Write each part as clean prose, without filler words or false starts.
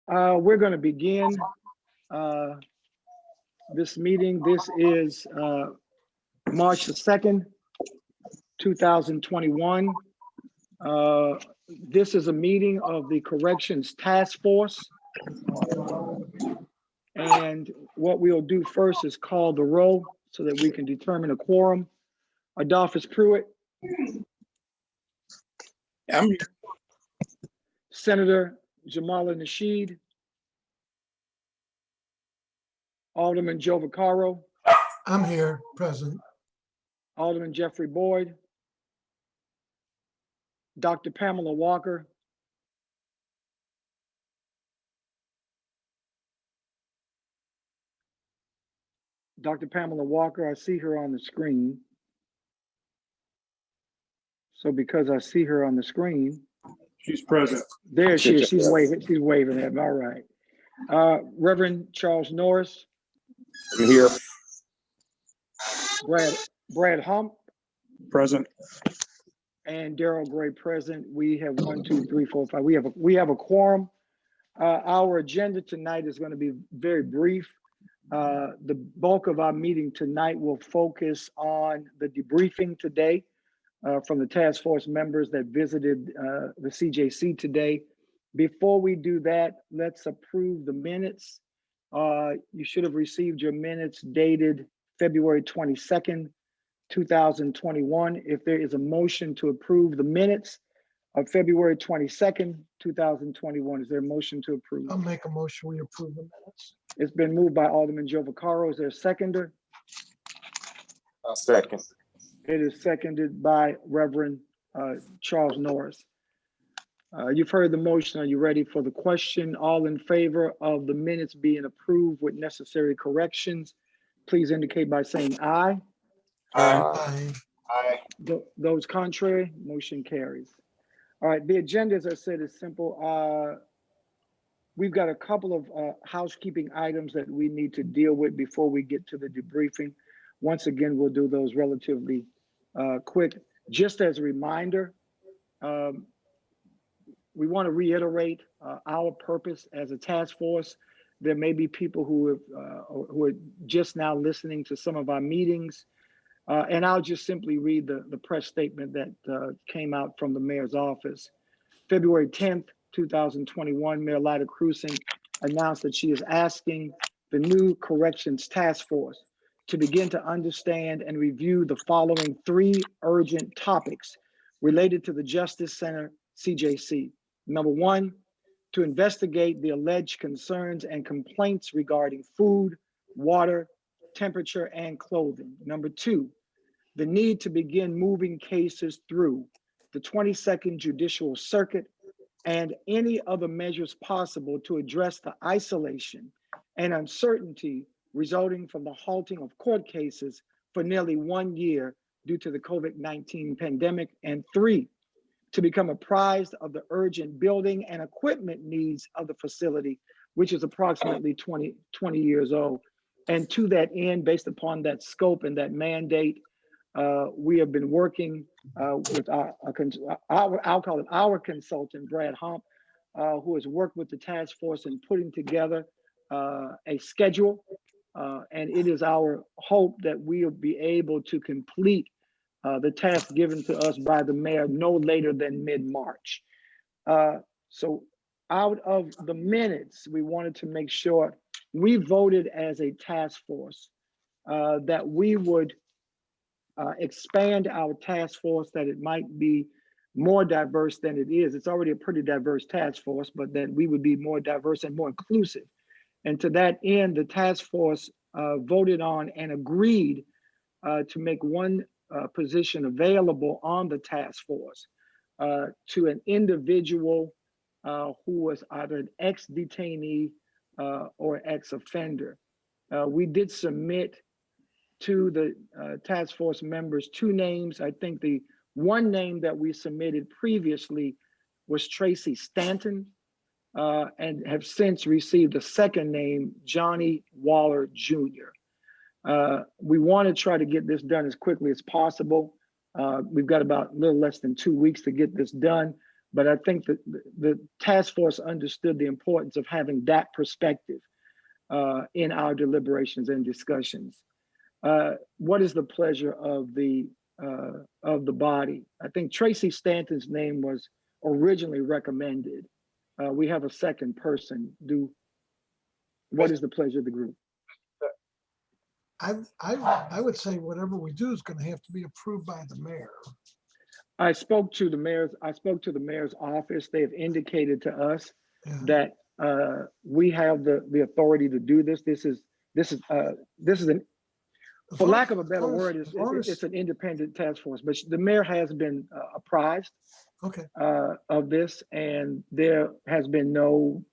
We're going to begin this meeting. This is March the 2nd, 2021. This is a meeting of the Corrections Task Force. And what we'll do first is call the roll so that we can determine a quorum. Adolphus Pruitt. I'm here. Senator Jamala Nasheed. Alderman Joe Vaccaro. I'm here, present. Alderman Jeffrey Boyd. Dr. Pamela Walker. Dr. Pamela Walker, I see her on the screen. So because I see her on the screen. She's present. There she is, she's waving at me, all right. Reverend Charles Norris. I'm here. Brad Hump. Present. And Daryl Gray present. We have 1, 2, 3, 4, 5. We have a quorum. Our agenda tonight is going to be very brief. The bulk of our meeting tonight will focus on the debriefing today from the task force members that visited the CJC today. Before we do that, let's approve the minutes. You should have received your minutes dated February 22nd, 2021. If there is a motion to approve the minutes of February 22nd, 2021, is there a motion to approve? I'll make a motion, we approve the minutes. It's been moved by Alderman Joe Vaccaro. Is there a seconder? I'll second. It is seconded by Reverend Charles Norris. You've heard the motion. Are you ready for the question? All in favor of the minutes being approved with necessary corrections, please indicate by saying aye. Aye. Aye. Those contrary, motion carries. All right, the agenda, as I said, is simple. We've got a couple of housekeeping items that we need to deal with before we get to the debriefing. Once again, we'll do those relatively quick. Just as a reminder, we want to reiterate our purpose as a task force. There may be people who are just now listening to some of our meetings. And I'll just simply read the press statement that came out from the mayor's office. February 10th, 2021, Mayor Lyda Krewson announced that she is asking the new Corrections Task Force to begin to understand and review the following 3 urgent topics related to the Justice Center CJC. Number 1, to investigate the alleged concerns and complaints regarding food, water, temperature, and clothing. Number 2, the need to begin moving cases through the 22nd Judicial Circuit and any other measures possible to address the isolation and uncertainty resulting from the halting of court cases for nearly 1 year due to the COVID-19 pandemic. And 3, to become apprised of the urgent building and equipment needs of the facility, which is approximately 20 years old. And to that end, based upon that scope and that mandate, we have been working with I'll call it our consultant, Brad Hump, who has worked with the task force in putting together a schedule. And it is our hope that we'll be able to complete the task given to us by the mayor no later than mid-March. So out of the minutes, we wanted to make sure we voted as a task force that we would expand our task force, that it might be more diverse than it is. It's already a pretty diverse task force, but that we would be more diverse and more inclusive. And to that end, the task force voted on and agreed to make one position available on the task force to an individual who was either an ex-detainee or ex-offender. We did submit to the task force members 2 names. I think the one name that we submitted previously was Tracy Stanton, and have since received a second name, Johnny Waller Jr. We want to try to get this done as quickly as possible. We've got about a little less than 2 weeks to get this done. But I think that the task force understood the importance of having that perspective in our deliberations and discussions. What is the pleasure of the body? I think Tracy Stanton's name was originally recommended. We have a second person. What is the pleasure of the group? I would say whatever we do is going to have to be approved by the mayor. I spoke to the mayor's office. They have indicated to us Yeah. that we have the authority to do this. This is an, for lack of a better word, it's an independent task force. But the mayor has been apprised Okay. of this, and there has been no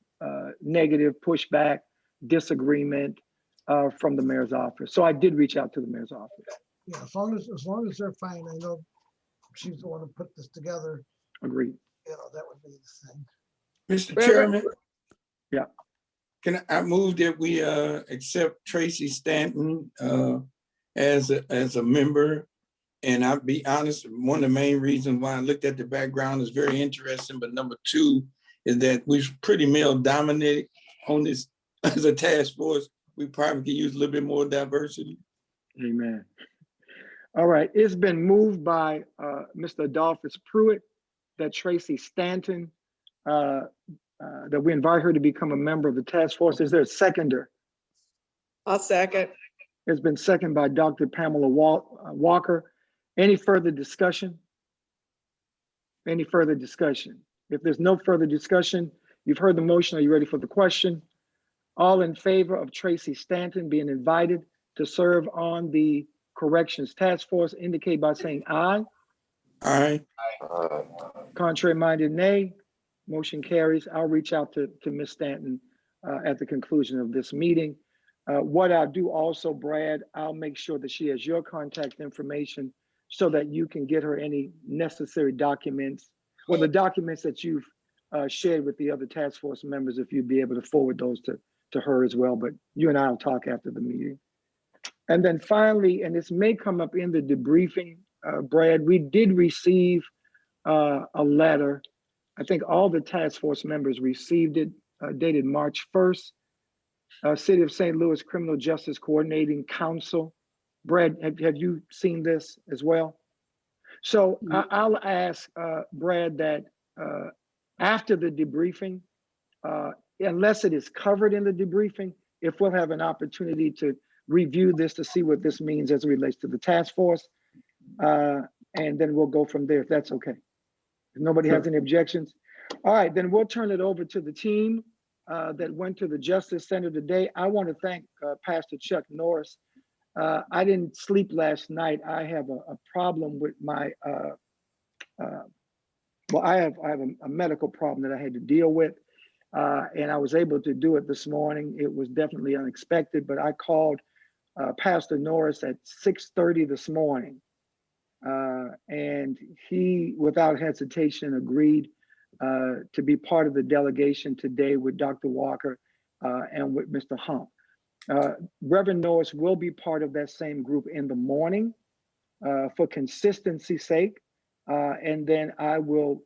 negative pushback, disagreement from the mayor's office. So I did reach out to the mayor's office. Yeah, as long as they're fine, I know she's the one who put this together. Agreed. You know, that would be the thing. Mr. Chairman? Yeah. Can I move that we accept Tracy Stanton as a member? And I'll be honest, one of the main reasons why I looked at the background is very interesting, but number two is that we're pretty male dominated on this as a task force. We probably could use a little bit more diversity. Amen. All right, it's been moved by Mr. Adolphus Pruitt that Tracy Stanton, that we invite her to become a member of the task force. Is there a seconder? I'll second. It's been seconded by Dr. Pamela Walker. Any further discussion? Any further discussion? If there's no further discussion, you've heard the motion. Are you ready for the question? All in favor of Tracy Stanton being invited to serve on the Corrections Task Force indicate by saying aye. Aye. Contrary minded, nay. Motion carries. I'll reach out to Ms. Stanton at the conclusion of this meeting. What I'll do also, Brad, I'll make sure that she has your contact information so that you can get her any necessary documents, well, the documents that you've shared with the other task force members, if you'd be able to forward those to her as well. But you and I will talk after the meeting. And then finally, and this may come up in the debriefing, Brad, we did receive a letter. I think all the task force members received it, dated March 1st. City of St. Louis Criminal Justice Coordinating Council. Brad, have you seen this as well? So I'll ask Brad that after the debriefing, unless it is covered in the debriefing, if we'll have an opportunity to review this to see what this means as it relates to the task force, and then we'll go from there, if that's okay. If nobody has any objections. All right, then we'll turn it over to the team that went to the Justice Center today. I want to thank Pastor Chuck Norris. I didn't sleep last night. I have a problem with my, well, I have a medical problem that I had to deal with, and I was able to do it this morning. It was definitely unexpected, but I called Pastor Norris at 6:30 this morning, and he, without hesitation, agreed to be part of the delegation today with Dr. Walker and with Mr. Hump. Reverend Norris will be part of that same group in the morning for consistency's sake, and then I will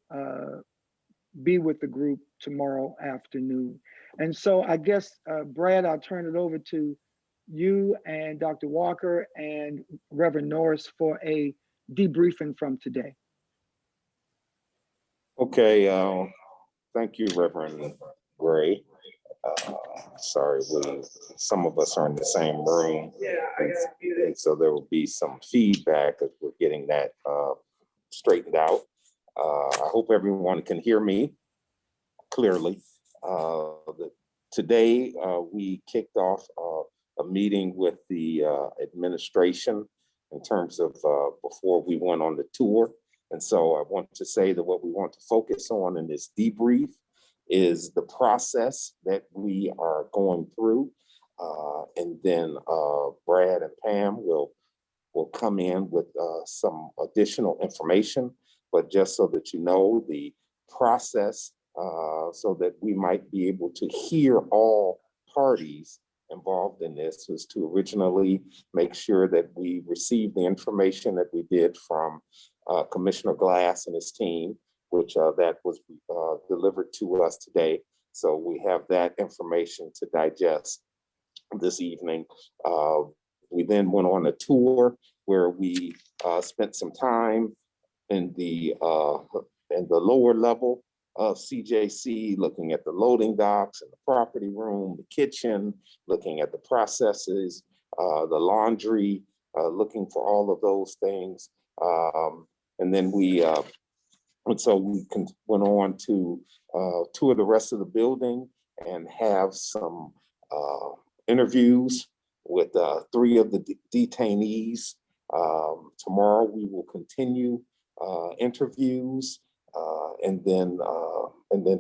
be with the group tomorrow afternoon. And so I guess, Brad, I'll turn it over to you and Dr. Walker and Reverend Norris for a debriefing from today. Okay, thank you, Reverend Gray. Sorry, some of us are in the same room, and so there will be some feedback as we're getting that straightened out. I hope everyone can hear me clearly. Today, we kicked off a meeting with the administration in terms of before we went on the tour. And so I want to say that what we want to focus on in this debrief is the process that we are going through. And then Brad and Pam will come in with some additional information, but just so that you know the process, so that we might be able to hear all parties involved in this, was to originally make sure that we received the information that we did from Commissioner Glass and his team, which which that was delivered to us today. So we have that information to digest this evening. We then went on a tour where we spent some time in the lower level of CJC, looking at the loading docks and the property room, the kitchen, looking at the processes, the laundry, looking for all of those things. And then so we went on to tour the rest of the building and have some interviews with 3 of the detainees. Tomorrow we will continue interviews, and then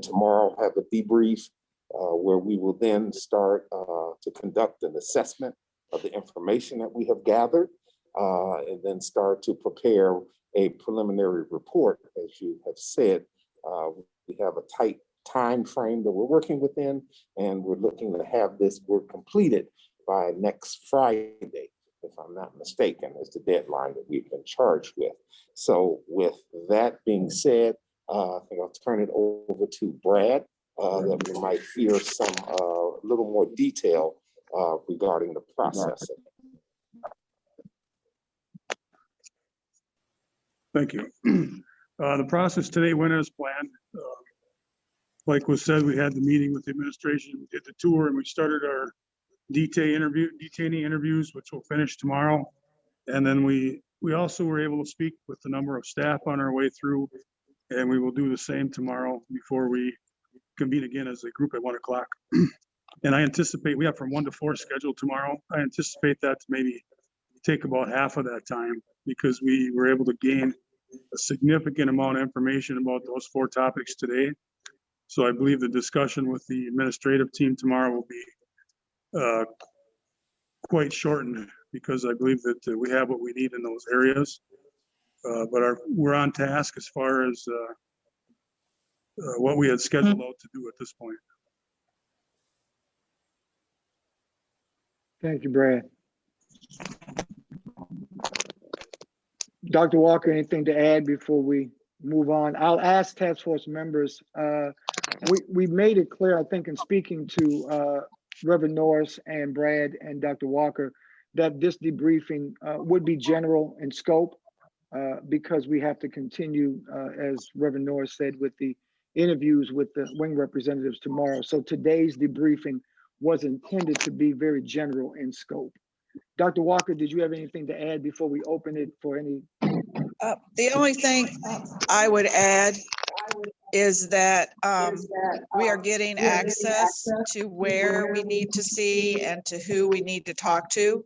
tomorrow have a debrief where we will then start to conduct an assessment of the information that we have gathered, and then start to prepare a preliminary report. As you have said, we have a tight time frame that we're working within, and we're looking to have this work completed by next Friday, if I'm not mistaken, is the deadline that we've been charged with. So with that being said, I think I'll turn it over to Brad, that we might hear some a little more detail regarding the processing. Thank you. The process today went as planned. Like was said, we had the meeting with the administration, we did the tour, and we started our detainee interviews, which will finish tomorrow. And then we also were able to speak with a number of staff on our way through, and we will do the same tomorrow before we convene again as a group at 1 o'clock. And I anticipate we have from 1 to 4 scheduled tomorrow. I anticipate that to maybe take about half of that time, because we were able to gain a significant amount of information about those 4 topics today. So I believe the discussion with the administrative team tomorrow will be quite shortened, because I believe that we have what we need in those areas. But we're on task as far as what we had scheduled out to do at this point. Thank you, Brad. Dr. Walker, anything to add before we move on? I'll ask task force members. We made it clear, I think, in speaking to Reverend Norris and Brad and Dr. Walker, that this debriefing would be general in scope, because we have to continue, as Reverend Norris said, with the interviews with the wing representatives tomorrow. So today's debriefing was intended to be very general in scope. Dr. Walker, did you have anything to add before we open it for any? The only thing I would add is that we are getting access to where we need to see and to who we need to talk to.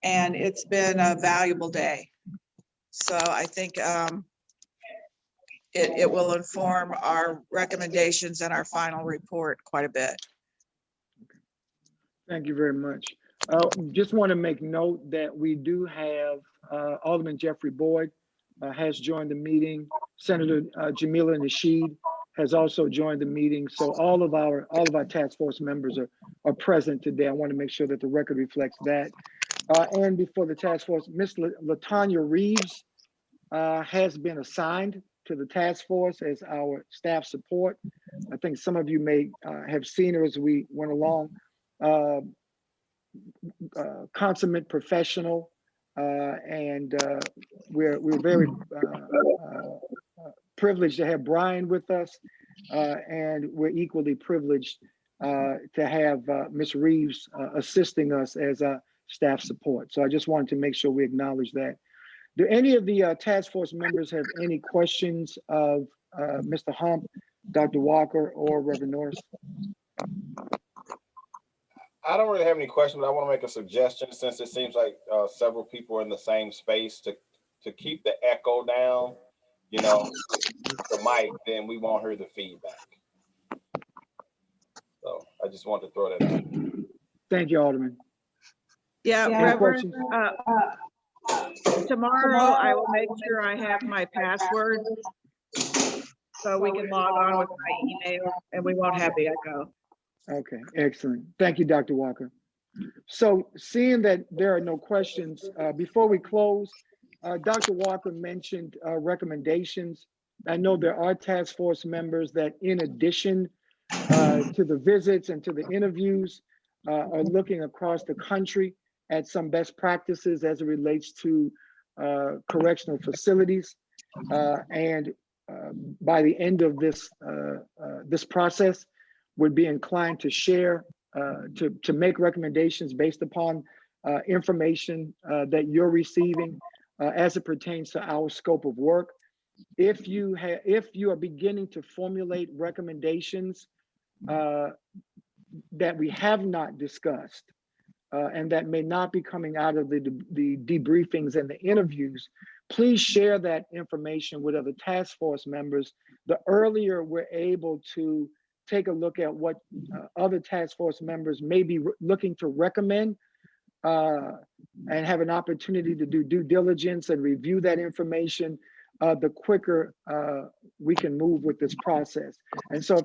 And it's been a valuable day. So I think it will inform our recommendations and our final report quite a bit. Thank you very much. Just want to make note that we do have Alderman Jeffrey Boyd has joined the meeting. Senator Jamila Nasheed has also joined the meeting. So all of our task force members are present today. I want to make sure that the record reflects that. And before the task force, Ms. Latanya Reeves has been assigned to the task force as our staff support. I think some of you may have seen her as we went along. Consummate professional, and we're very privileged to have Brian with us, and we're equally privileged to have Ms. Reeves assisting us as a staff support. So I just wanted to make sure we acknowledge that. Do any of the task force members have any questions of Mr. Hump, Dr. Walker, or Reverend Norris? I don't really have any questions, but I want to make a suggestion, since it seems like several people are in the same space, to keep the echo down, you know, the mic, then we won't hear the feedback. So I just want to throw that out. Thank you, Alderman. Yeah, Any Reverend, questions? tomorrow I will make sure I have my password so we can log on with my email and we won't have the echo. Okay, excellent. Thank you, Dr. Walker. So seeing that there are no questions, before we close, Dr. Walker mentioned recommendations. I know there are task force members that, in addition to the visits and to the interviews, are looking across the country at some best practices as it relates to correctional facilities. And by the end of this process, would be inclined to share, to make recommendations based upon information that you're receiving as it pertains to our scope of work. If you are beginning to formulate recommendations that we have not discussed, and that may not be coming out of the debriefings and the interviews, please share that information with other task force members. The earlier we're able to take a look at what other task force members may be looking to recommend, and have an opportunity to do due diligence and review that information, the quicker we can move with this process. And so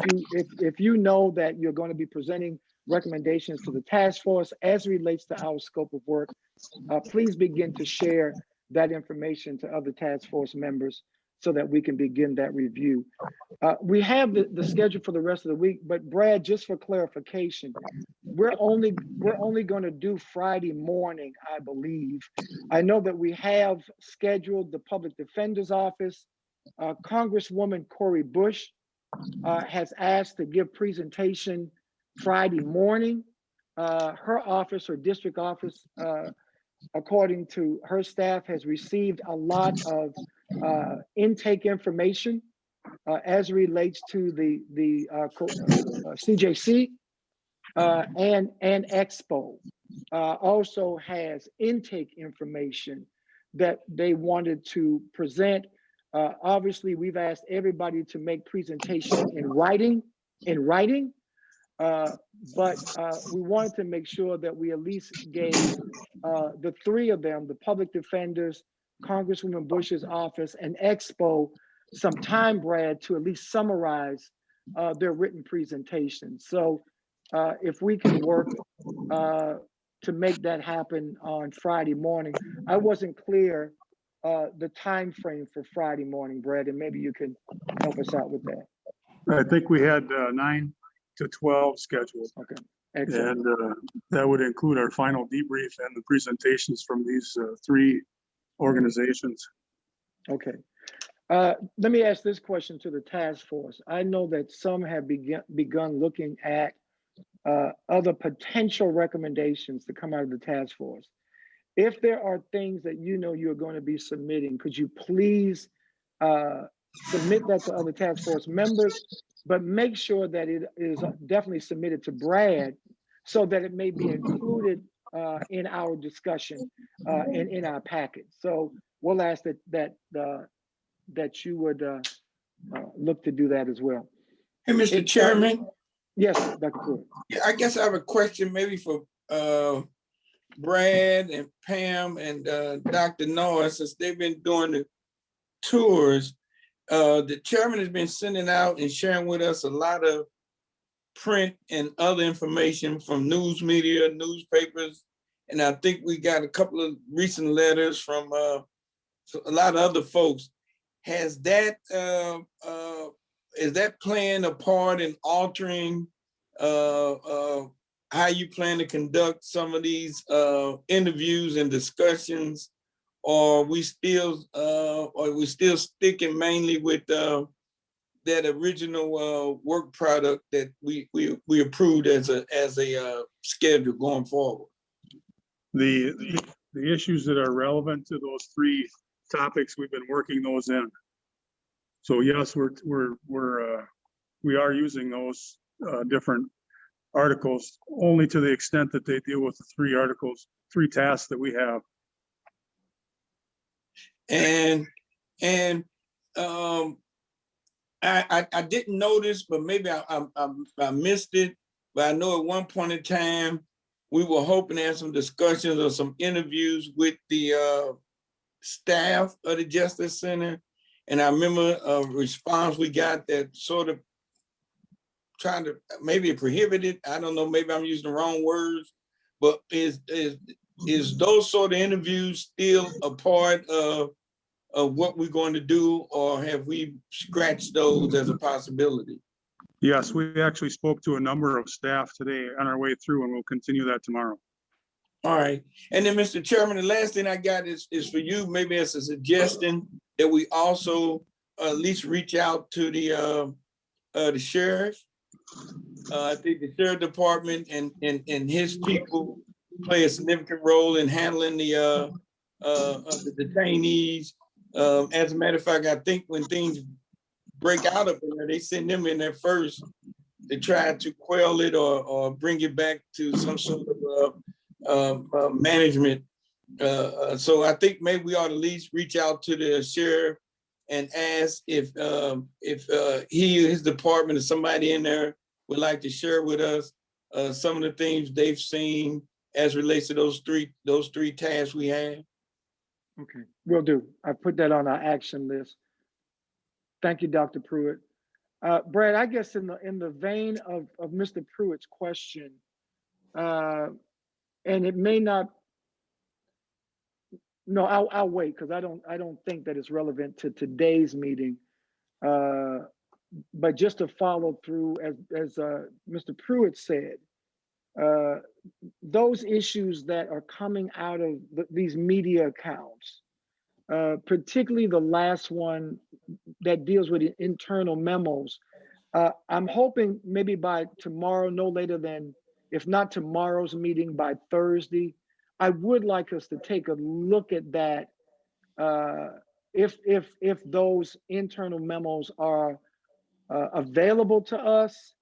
if you know that you're going to be presenting recommendations to the task force as it relates to our scope of work, please begin to share that information to other task force members so that we can begin that review. We have the schedule for the rest of the week, but Brad, just for clarification, we're only going to do Friday morning, I believe. I know that we have scheduled the public defender's office. Congresswoman Cori Bush has asked to give presentation Friday morning. Her office, her district office, according to her staff, has received a lot of intake information as relates to the CJC, and Expo also has intake information that they wanted to present. Obviously, we've asked everybody to make presentation in writing, but we wanted to make sure that we at least gave the three of them, the public defenders, Congresswoman Bush's office, and Expo, some time, Brad, to at least summarize their written presentation. So if we can work to make that happen on Friday morning. I wasn't clear the time frame for Friday morning, Brad, and maybe you can help us out with that. I think we had 9 to 12 scheduled. Okay, excellent. And that would include our final debrief and the presentations from these 3 organizations. Okay. Let me ask this question to the task force. I know that some have begun looking at other potential recommendations to come out of the task force. If there are things that you know you're going to be submitting, could you please submit that to other task force members, but make sure that it is definitely submitted to Brad so that it may be included in our discussion and in our packet. So we'll ask that you would look to do that as well. Hey, Mr. Chairman. Yes, Dr. Pruitt. Yeah, I guess I have a question maybe for Brad and Pam and Dr. Noah, since they've been doing the tours. The chairman has been sending out and sharing with us a lot of print and other information from news media, newspapers, and I think we got a couple of recent letters from a lot of other folks. Has that is that playing a part in altering how you plan to conduct some of these interviews and discussions, or we still sticking mainly with that original work product that we approved as a schedule going forward? The issues that are relevant to those 3 topics, we've been working those in. So yes, we are using those different articles only to the extent that they deal with the 3 tasks that we have. And I didn't notice, but maybe I missed it. But I know at one point in time we were hoping to have some discussions or some interviews with the staff of the Justice Center. And I remember a response we got that sort of trying to maybe prohibit it. I don't know, maybe I'm using the wrong words, but is those sort of interviews still a part of of what we're going to do, or have we scratched those as a possibility? Yes, we actually spoke to a number of staff today on our way through, and we'll continue that tomorrow. All right. And then, Mr. Chairman, the last thing I got is for you, maybe as a suggestion that we also at least reach out to the sheriff. I think the sheriff department and his people play a significant role in handling the detainees. As a matter of fact, I think when things break out of there, they send them in there first to try to quell it or bring it back to some sort of management. So I think maybe we ought to at least reach out to the sheriff and ask if he or his department or somebody in there would like to share with us some of the things they've seen as relates to those three tasks we have. Okay, will do. I put that on our action list. Thank you, Dr. Pruitt. Brad, I guess in the vein of Mr. Pruitt's question, and it may not. No, I'll wait because I don't think that it's relevant to today's meeting. But just to follow through, as Mr. Pruitt said, those issues that are coming out of these media accounts, particularly the last one that deals with internal memos, I'm hoping maybe by tomorrow, no later than, if not tomorrow's meeting, by Thursday, I would like us to take a look at that. If those internal memos are available to us,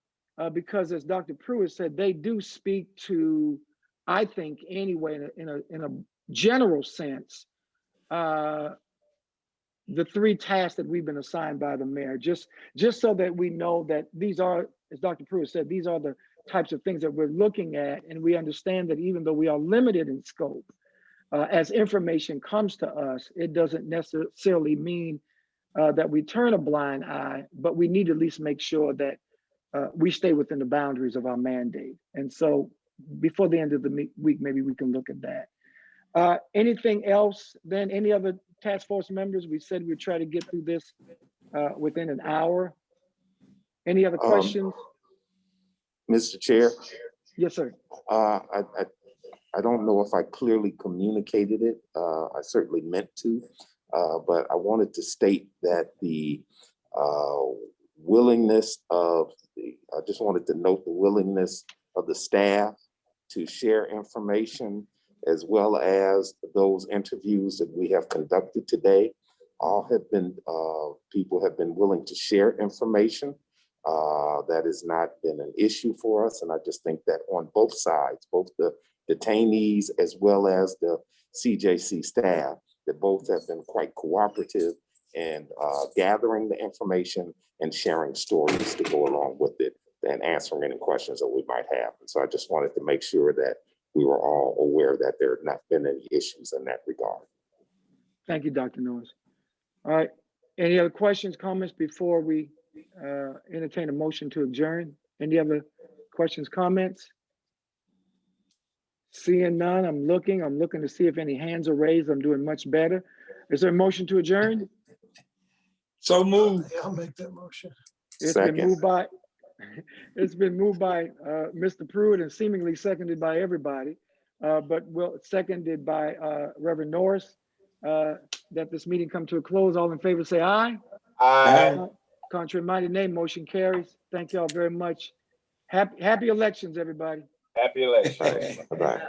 because as Dr. Pruitt said, they do speak to, I think anyway, in a general sense, the three tasks that we've been assigned by the mayor, just so that we know that these are, as Dr. Pruitt said, these are the types of things that we're looking at, and we understand that even though we are limited in scope, as information comes to us, it doesn't necessarily mean that we turn a blind eye, but we need to at least make sure that we stay within the boundaries of our mandate. And so before the end of the week, maybe we can look at that. Anything else then? Any other task force members? We said we'd try to get through this within an hour. Any other questions? Mr. Chair? Yes, sir. I don't know if I clearly communicated it. I certainly meant to, but I wanted to state that the willingness of I just wanted to note the willingness of the staff to share information, as well as those interviews that we have conducted today. All have been, people have been willing to share information. That has not been an issue for us. And I just think that on both sides, both the detainees as well as the CJC staff, that both have been quite cooperative in gathering the information and sharing stories to go along with it and answering any questions that we might have. And so I just wanted to make sure that we were all aware that there have not been any issues in that regard. Thank you, Dr. Norris. All right. Any other questions, comments before we entertain a motion to adjourn? Any other questions, comments? Seeing none, I'm looking to see if any hands are raised. I'm doing much better. Is there a motion to adjourn? So moved. I'll make that motion. It's Second. been moved by Mr. Pruitt and seemingly seconded by everybody, but seconded by Reverend Norris, that this meeting come to a close. All in favor say aye. Aye. Contrary minded, nay. Motion carries. Thank y'all very much. Happy elections, everybody. Happy election. Bye-bye.